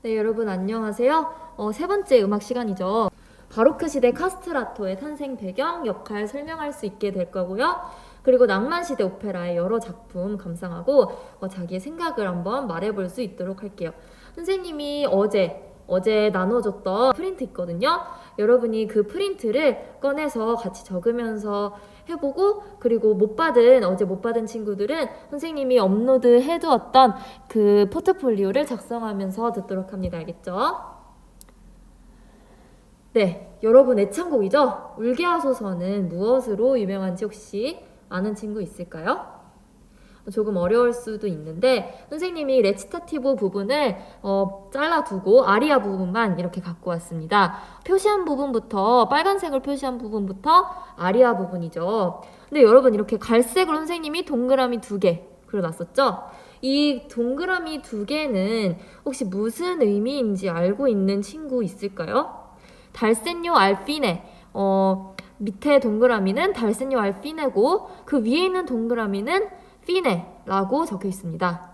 네, 여러분 안녕하세요. 세 번째 음악 시간이죠. 바로크 시대 카스트라토의 탄생 배경, 역할 설명할 수 있게 될 거고요. 그리고 낭만 시대 오페라의 여러 작품 감상하고 자기의 생각을 한번 말해볼 수 있도록 할게요. 선생님이 어제 나눠줬던 프린트 있거든요. 여러분이 그 프린트를 꺼내서 같이 적으면서 해보고, 그리고 어제 못 받은 친구들은 선생님이 업로드 해두었던 그 포트폴리오를 작성하면서 듣도록 합니다. 알겠죠? 네, 여러분 애창곡이죠? 울게 하소서는 무엇으로 유명한지 혹시 아는 친구 있을까요? 조금 어려울 수도 있는데 선생님이 레치타티브 부분을 잘라두고 아리아 부분만 이렇게 갖고 왔습니다. 표시한 부분부터 빨간색을 표시한 부분부터 아리아 부분이죠. 근데 여러분 이렇게 갈색으로 선생님이 동그라미 2개 그려놨었죠? 이 동그라미 2개는 혹시 무슨 의미인지 알고 있는 친구 있을까요? 달센요 알피네 밑에 동그라미는 달센요 알피네고 그 위에 있는 동그라미는 피네라고 적혀 있습니다.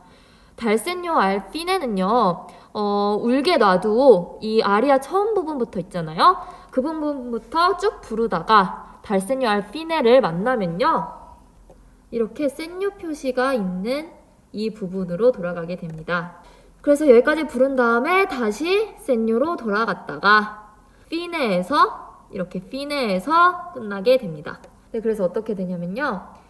달센요 알피네는요, 울게 놔도 이 아리아 처음 부분부터 있잖아요. 그 부분부터 쭉 부르다가 달센요 알피네를 만나면요, 이렇게 센요 표시가 있는 이 부분으로 돌아가게 됩니다. 그래서 여기까지 부른 다음에 다시 센요로 돌아갔다가 이렇게 피네에서 끝나게 됩니다. 네, 그래서 어떻게 되냐면요.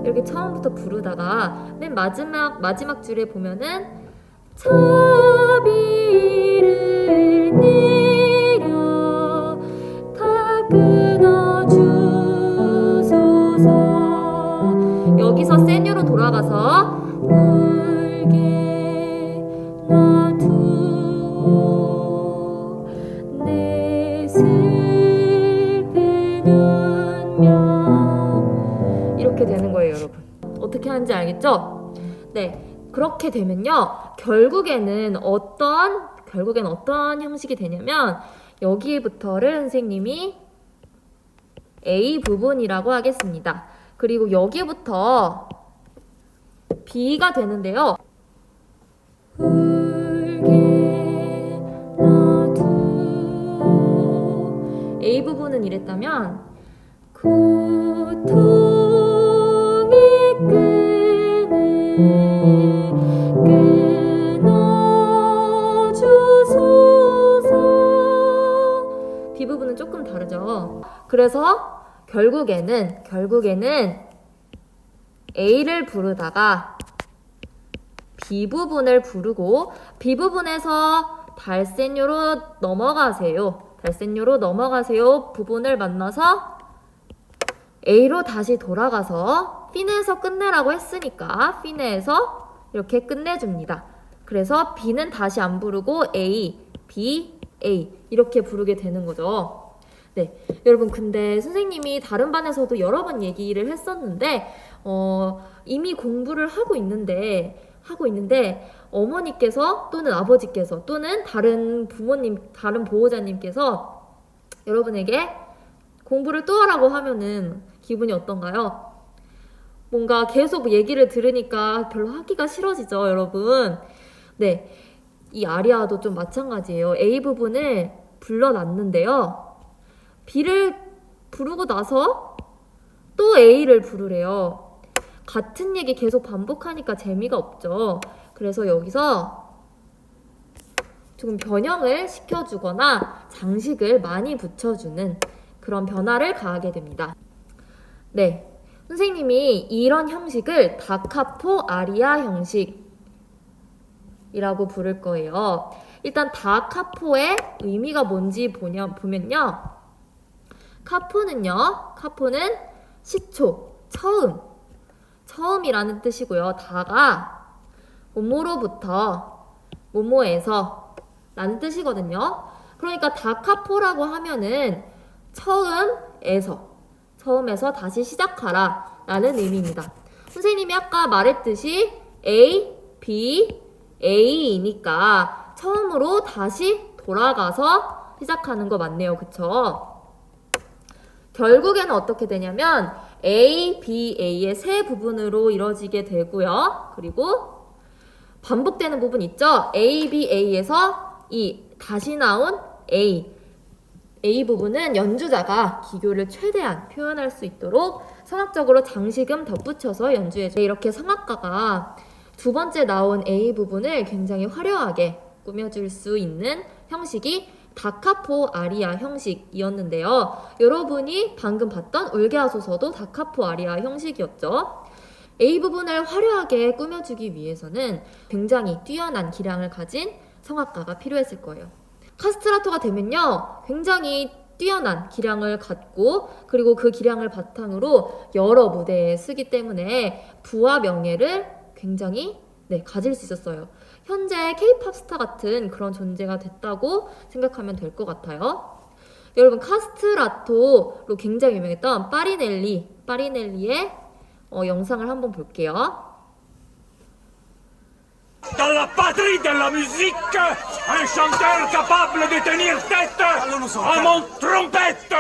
이렇게 처음부터 부르다가 맨 마지막 줄에 보면은 자비를 내려 다 끊어주소서. 여기서 세뇨로 돌아가서 울게 놔두오 내 슬픈 운명. 이렇게 되는 거예요, 여러분. 어떻게 하는지 알겠죠? 네, 그렇게 되면요, 결국에는 어떤 형식이 되냐면 여기부터를 선생님이 A 부분이라고 하겠습니다. 그리고 여기부터 B가 되는데요. A 부분은 이랬다면 고통의 끈을 끊어주소서. B 부분은 조금 다르죠. 그래서 결국에는 A를 부르다가 B 부분을 부르고 B 부분에서 달센요로 넘어가세요 부분을 만나서 A로 다시 돌아가서 피네에서 끝내라고 했으니까 피네에서 이렇게 끝내줍니다. 그래서 B는 다시 안 부르고 A, B, A 이렇게 부르게 되는 거죠. 네, 여러분 근데 선생님이 다른 반에서도 여러 번 얘기를 했었는데 이미 공부를 하고 있는데 어머니께서 또는 아버지께서 또는 다른 보호자님께서 여러분에게 공부를 또 하라고 하면은 기분이 어떤가요? 뭔가 계속 얘기를 들으니까 별로 하기가 싫어지죠, 여러분. 네, 이 아리아도 좀 마찬가지예요. A 부분을 불러놨는데요. B를 부르고 나서 또 A를 부르래요. 같은 얘기 계속 반복하니까 재미가 없죠. 그래서 여기서 조금 변형을 시켜주거나 장식을 많이 붙여주는 그런 변화를 가하게 됩니다. 네, 선생님이 이런 형식을 다카포 아리아 형식이라고 부를 거예요. 일단 다카포의 의미가 뭔지 보면요. 카포는 시초, 처음이라는 뜻이고요. 다가 뭐뭐에서 라는 뜻이거든요. 그러니까 다카포라고 하면은 처음에서 다시 시작하라 라는 의미입니다. 선생님이 아까 말했듯이 A, B, A이니까 처음으로 다시 돌아가서 시작하는 거 맞네요. 그쵸? 결국에는 어떻게 되냐면 A, B, A의 세 부분으로 이루어지게 되고요. 그리고 반복되는 부분 있죠? A, B, A에서 이 다시 나온 A 부분은 연주자가 기교를 최대한 표현할 수 있도록 성악적으로 장식음 덧붙여서 연주해줘요. 이렇게 성악가가 두 번째 나온 A 부분을 굉장히 화려하게 꾸며줄 수 있는 형식이 다카포 아리아 형식이었는데요. 여러분이 방금 봤던 울게 하소서도 다카포 아리아 형식이었죠. A 부분을 화려하게 꾸며주기 위해서는 굉장히 뛰어난 기량을 가진 성악가가 필요했을 거예요. 카스트라토가 되면요, 굉장히 뛰어난 기량을 갖고 그리고 그 기량을 바탕으로 여러 무대에 쓰기 때문에 부와 명예를 굉장히 가질 수 있었어요. 현재 K-팝 스타 같은 그런 존재가 됐다고 생각하면 될 것 같아요. 여러분, 카스트라토로 굉장히 유명했던 파리넬리의 영상을 한번 볼게요. Dans la patrie de la musique, un chanteur capable de tenir tête à mon trompette.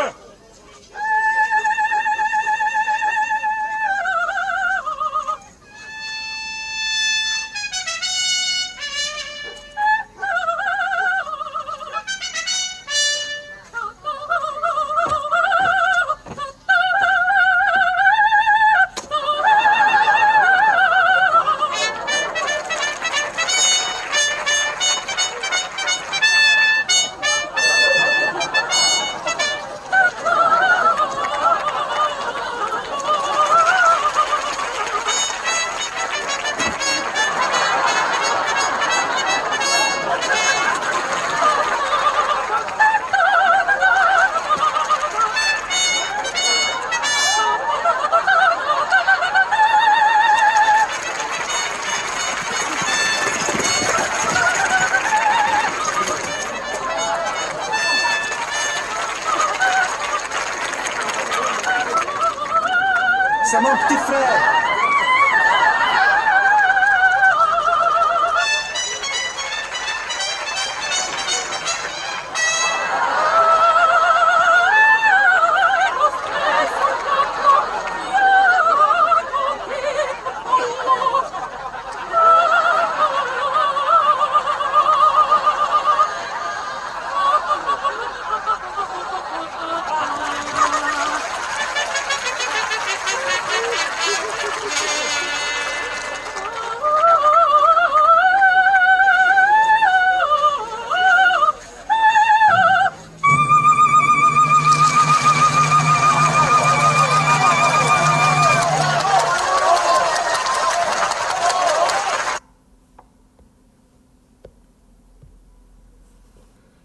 C'est mon petit frère.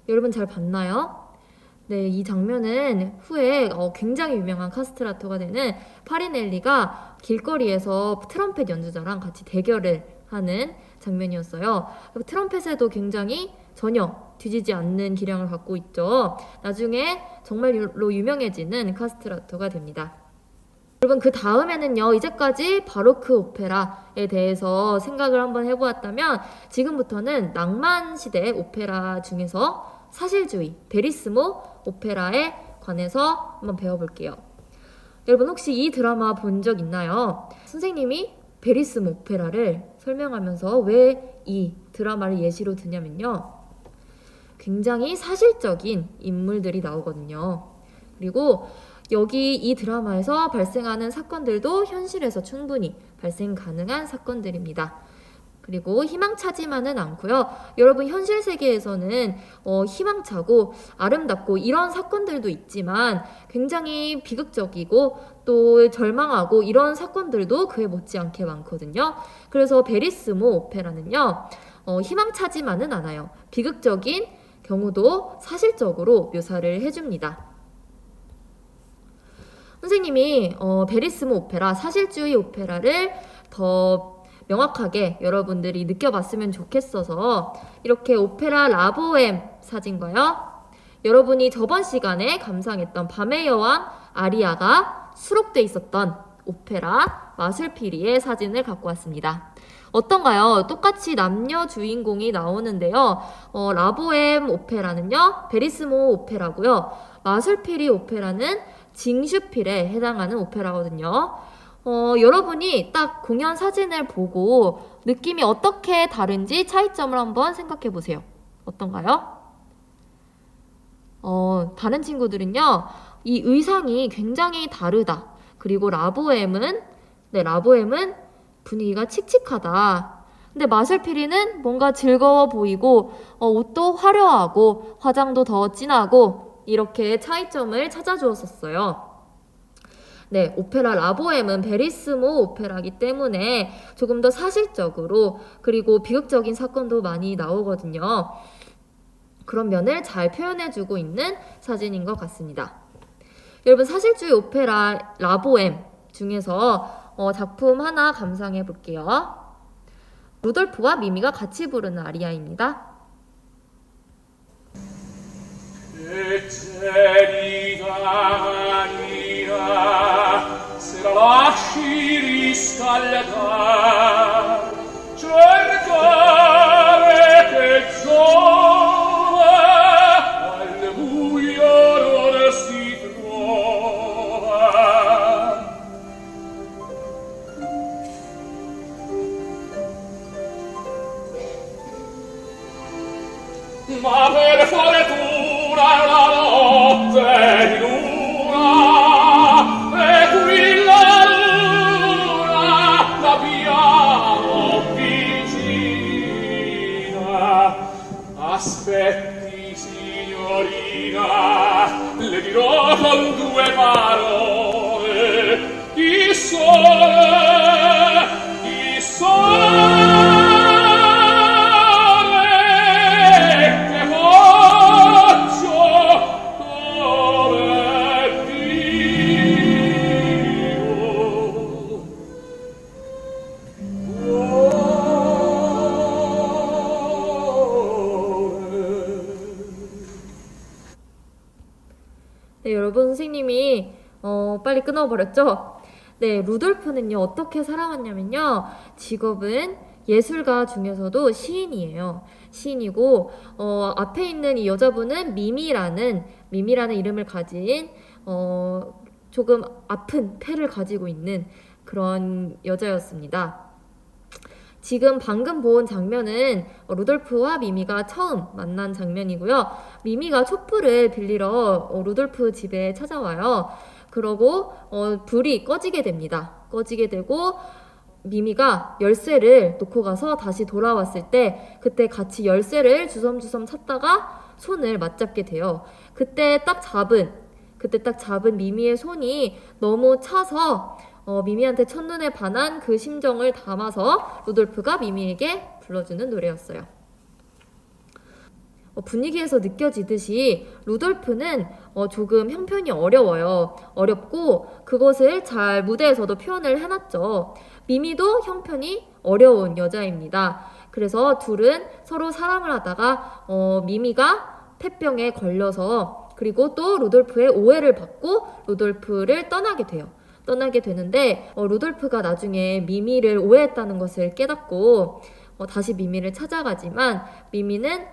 여러분 잘 봤나요? 네, 이 장면은 후에 굉장히 유명한 카스트라토가 되는 파리넬리가 길거리에서 트럼펫 연주자랑 같이 대결을 하는 장면이었어요. 트럼펫에도 굉장히 전혀 뒤지지 않는 기량을 갖고 있죠. 나중에 정말로 유명해지는 카스트라토가 됩니다. 여러분, 그 다음에는요, 이제까지 바로크 오페라에 대해서 생각을 한번 해보았다면 지금부터는 낭만 시대 오페라 중에서 사실주의, 베리스모 오페라에 관해서 한번 배워볼게요. 여러분, 혹시 이 드라마 본 적 있나요? 선생님이 베리스모 오페라를 설명하면서 왜 이 드라마를 예시로 드냐면요, 굉장히 사실적인 인물들이 나오거든요. 그리고 여기 이 드라마에서 발생하는 사건들도 현실에서 충분히 발생 가능한 사건들입니다. 그리고 희망차지만은 않고요. 여러분, 현실 세계에서는 희망차고 아름답고 이런 사건들도 있지만 굉장히 비극적이고 또 절망하고 이런 사건들도 그에 못지않게 많거든요. 그래서 베리스모 오페라는요, 희망차지만은 않아요. 비극적인 경우도 사실적으로 묘사를 해줍니다. 선생님이 베리스모 오페라, 사실주의 오페라를 더 명확하게 여러분들이 느껴봤으면 좋겠어서 이렇게 오페라 라보엠 사진과요, 여러분이 저번 시간에 감상했던 밤의 여왕 아리아가 수록돼 있었던 오페라 마술피리의 사진을 갖고 왔습니다. 어떤가요? 똑같이 남녀 주인공이 나오는데요. 라보엠 오페라는요, 베리스모 오페라고요. 마술피리 오페라는 징슈필에 해당하는 오페라거든요. 여러분이 딱 공연 사진을 보고 느낌이 어떻게 다른지 차이점을 한번 생각해 보세요. 어떤가요? 다른 친구들은요, 이 의상이 굉장히 다르다. 그리고 라보엠은 분위기가 칙칙하다. 근데 마술피리는 뭔가 즐거워 보이고, 옷도 화려하고, 화장도 더 진하고, 이렇게 차이점을 찾아주었었어요. 네, 오페라 라보엠은 베리스모 오페라이기 때문에 조금 더 사실적으로, 그리고 비극적인 사건도 많이 나오거든요. 그런 면을 잘 표현해주고 있는 사진인 것 같습니다. 여러분, 사실주의 오페라 라보엠 중에서 작품 하나 감상해 볼게요. 루돌프와 미미가 같이 부르는 아리아입니다. Ma per fortuna la notte di luna e qui la luna l'abbiamo vicina. Aspetti, signorina, le dirò con due parole il sole 네, 여러분, 선생님이 빨리 끊어버렸죠? 네, 루돌프는요, 어떻게 살아왔냐면요, 직업은 예술가 중에서도 시인이에요. 시인이고, 앞에 있는 이 여자분은 미미라는 이름을 가진, 조금 아픈 폐를 가지고 있는 그런 여자였습니다. 지금 방금 본 장면은 루돌프와 미미가 처음 만난 장면이고요. 미미가 촛불을 빌리러 루돌프 집에 찾아와요. 그러고 불이 꺼지게 됩니다. 꺼지게 되고 미미가 열쇠를 놓고 가서 다시 돌아왔을 때 그때 같이 열쇠를 주섬주섬 찾다가 손을 맞잡게 돼요. 그때 딱 잡은 미미의 손이 너무 차서 미미한테 첫눈에 반한 그 심정을 담아서 루돌프가 미미에게 불러주는 노래였어요. 분위기에서 느껴지듯이 루돌프는 조금 형편이 어렵고 그것을 잘 무대에서도 표현을 해놨죠. 미미도 형편이 어려운 여자입니다. 그래서 둘은 서로 사랑을 하다가 미미가 폐병에 걸려서 그리고 또 루돌프의 오해를 받고 루돌프를 떠나게 되는데 루돌프가 나중에 미미를 오해했다는 것을 깨닫고 다시 미미를 찾아가지만 미미는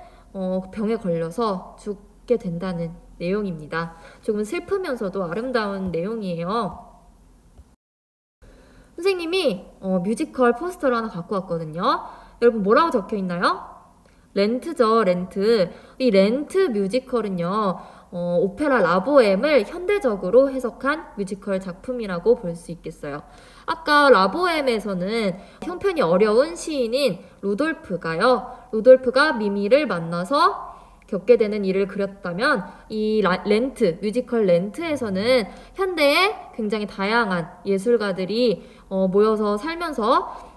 병에 걸려서 죽게 된다는 내용입니다. 조금 슬프면서도 아름다운 내용이에요. 선생님이 뮤지컬 포스터를 하나 갖고 왔거든요. 여러분 뭐라고 적혀 있나요? 렌트죠, 렌트. 이 렌트 뮤지컬은요, 오페라 라보엠을 현대적으로 해석한 뮤지컬 작품이라고 볼 수 있겠어요. 아까 라보엠에서는 형편이 어려운 시인인 루돌프가 미미를 만나서 겪게 되는 일을 그렸다면 이 뮤지컬 렌트에서는 현대에 굉장히 다양한 예술가들이 모여서 살면서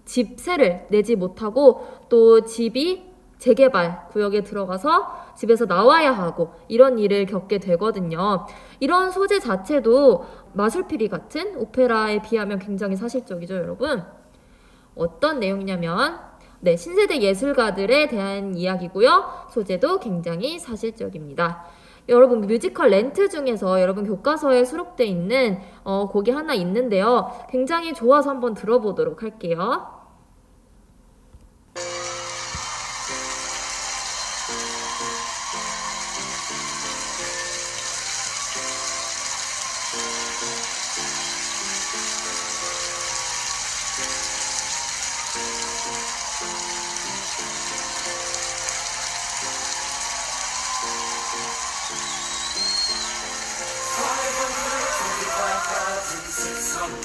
집세를 내지 못하고 또 집이 재개발 구역에 들어가서 집에서 나와야 하고 이런 일을 겪게 되거든요. 이런 소재 자체도 마술피리 같은 오페라에 비하면 굉장히 사실적이죠, 여러분. 어떤 내용이냐면 신세대 예술가들에 대한 이야기고요. 소재도 굉장히 사실적입니다. 여러분 뮤지컬 렌트 중에서 여러분 교과서에 수록되어 있는 곡이 하나 있는데요. 굉장히 좋아서 한번 들어보도록 할게요.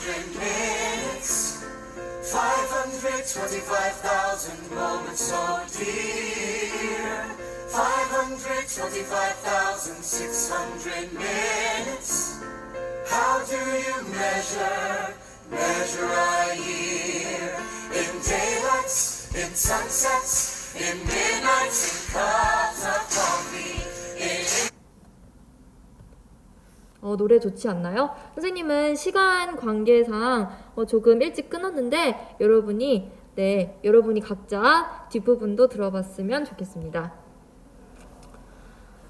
minutes, 525,000 moments, so dear. 525,600 minutes. How do you measure a year? In daylights, in sunsets, in midnights, in cups of coffee, in 노래 좋지 않나요? 선생님은 시간 관계상 조금 일찍 끊었는데 여러분이 각자 뒷부분도 들어봤으면 좋겠습니다.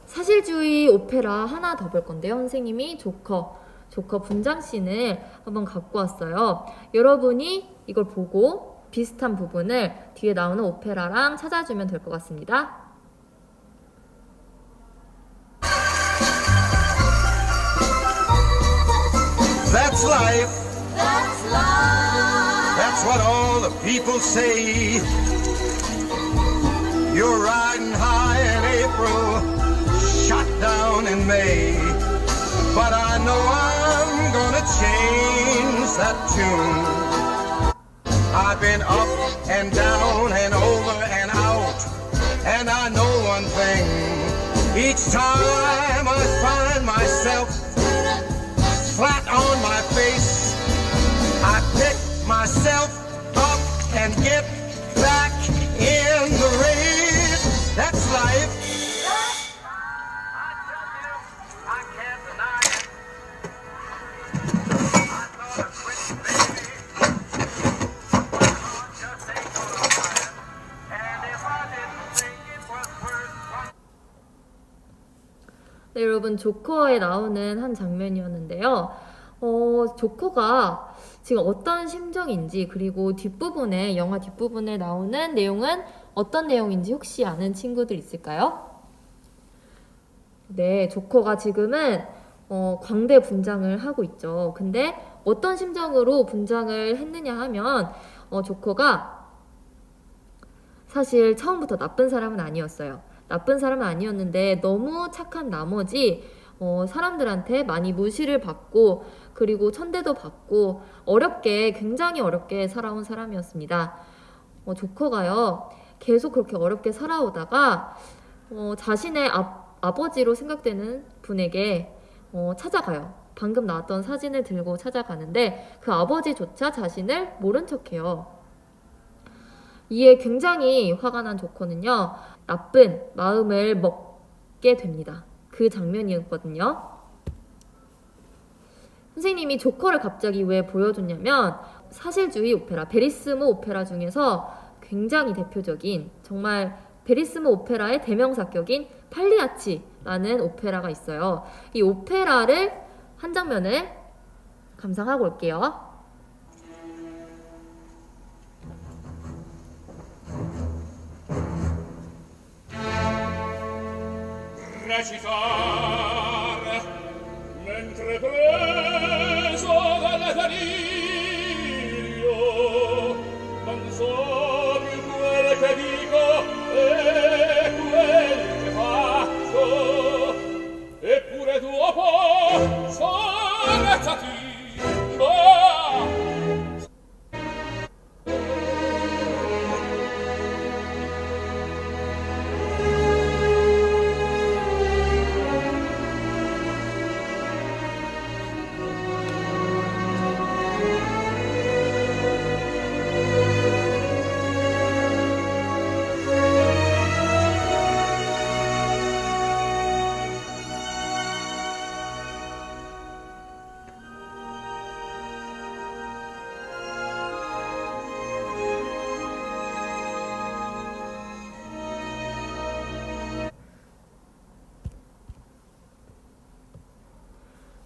사실주의 오페라 하나 더 볼 건데요. 선생님이 조커 분장씬을 한번 갖고 왔어요. 여러분이 이걸 보고 비슷한 부분을 뒤에 나오는 오페라랑 찾아주면 될 것 같습니다. That's life. That's life. That's what all the people say. You're riding high in April, shot down in May. But I know I'm gonna change that tune. I've been up and down and over and out, and I know one thing. Each time I find myself flat on my face, I pick myself up and get back in the race. That's life. I can't deny it. I thought I'd quit, baby. My heart just ain't gonna buy it. And if I didn't think it was worth 네, 여러분 조커에 나오는 한 장면이었는데요. 조커가 지금 어떤 심정인지 그리고 뒷부분에 영화 뒷부분에 나오는 내용은 어떤 내용인지 혹시 아는 친구들 있을까요? 네, 조커가 지금은 광대 분장을 하고 있죠. 근데 어떤 심정으로 분장을 했느냐 하면 조커가 사실 처음부터 나쁜 사람은 아니었어요. 나쁜 사람은 아니었는데 너무 착한 나머지 사람들한테 많이 무시를 받고 그리고 천대도 받고 굉장히 어렵게 살아온 사람이었습니다. 조커가요 계속 그렇게 어렵게 살아오다가 자신의 아버지로 생각되는 분에게 찾아가요. 방금 나왔던 사진을 들고 찾아가는데 그 아버지조차 자신을 모른 척해요. 이에 굉장히 화가 난 조커는요 나쁜 마음을 먹게 됩니다. 그 장면이었거든요. 선생님이 조커를 갑자기 왜 보여줬냐면 사실주의 오페라, 베리스모 오페라 중에서 굉장히 대표적인 정말 베리스모 오페라의 대명사격인 팔리아치라는 오페라가 있어요. 이 오페라를 한 장면을 감상하고 올게요. recitare mentre preso dal delirio non so più quel che dico e quel che faccio eppure dopo sorrezzati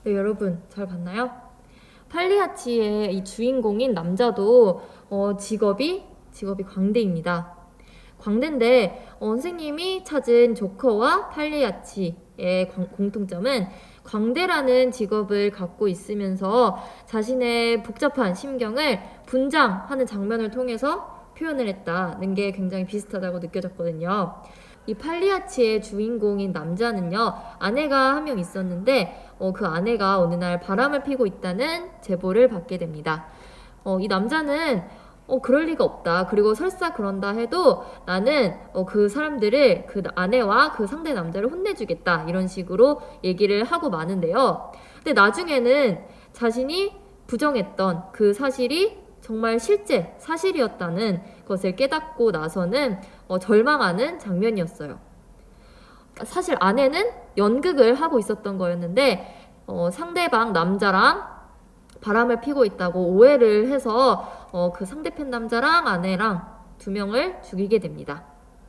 네, 여러분 잘 봤나요? 팔리아치의 이 주인공인 남자도 직업이 광대입니다. 광대인데 선생님이 찾은 조커와 팔리아치의 공통점은 광대라는 직업을 갖고 있으면서 자신의 복잡한 심경을 분장하는 장면을 통해서 표현을 했다는 게 굉장히 비슷하다고 느껴졌거든요. 이 팔리아치의 주인공인 남자는요, 아내가 한 명 있었는데 그 아내가 어느 날 바람을 피고 있다는 제보를 받게 됩니다. 이 남자는 그럴 리가 없다. 그리고 설사 그런다 해도 나는 그 사람들을, 그 아내와 그 상대 남자를 혼내주겠다. 이런 식으로 얘기를 하고 마는데요. 근데 나중에는 자신이 부정했던 그 사실이 정말 실제 사실이었다는 것을 깨닫고 나서는 절망하는 장면이었어요. 사실 아내는 연극을 하고 있었던 거였는데 상대방 남자랑 바람을 피고 있다고 오해를 해서 그 상대편 남자랑 아내랑 두 명을 죽이게 됩니다.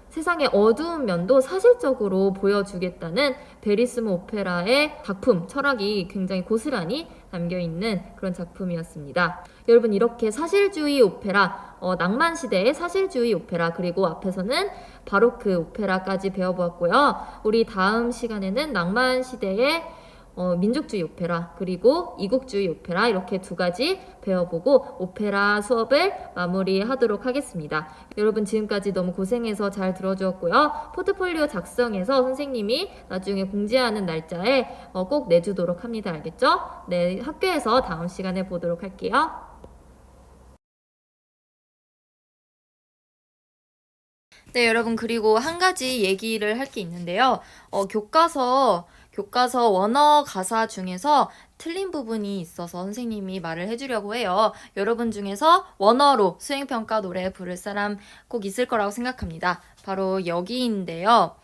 세상의 어두운 면도 사실적으로 보여주겠다는 베리스모 오페라의 작품, 철학이 굉장히 고스란히 담겨있는 그런 작품이었습니다. 여러분, 이렇게 사실주의 오페라, 낭만시대의 사실주의 오페라, 그리고 앞에서는 바로크 오페라까지 배워보았고요. 우리 다음 시간에는 낭만시대의 민족주의 오페라, 그리고 이국주의 오페라, 이렇게 두 가지 배워보고 오페라 수업을 마무리하도록 하겠습니다. 여러분, 지금까지 너무 고생해서 잘 들어주었고요. 포트폴리오 작성해서 선생님이 나중에 공지하는 날짜에 꼭 내주도록 합니다. 알겠죠? 네, 학교에서 다음 시간에 보도록 할게요. 네, 여러분, 그리고 한 가지 얘기를 할 게 있는데요. 교과서 원어 가사 중에서 틀린 부분이 있어서 선생님이 말을 해주려고 해요. 여러분 중에서 원어로 수행평가 노래 부를 사람 꼭 있을 거라고 생각합니다. 바로 여기인데요.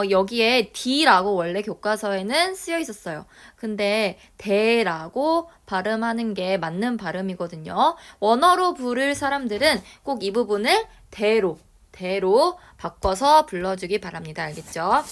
여기에 D라고 원래 교과서에는 쓰여 있었어요. 근데 대라고 발음하는 게 맞는 발음이거든요. 원어로 부를 사람들은 꼭 이 부분을 대로 바꿔서 불러주기 바랍니다. 알겠죠?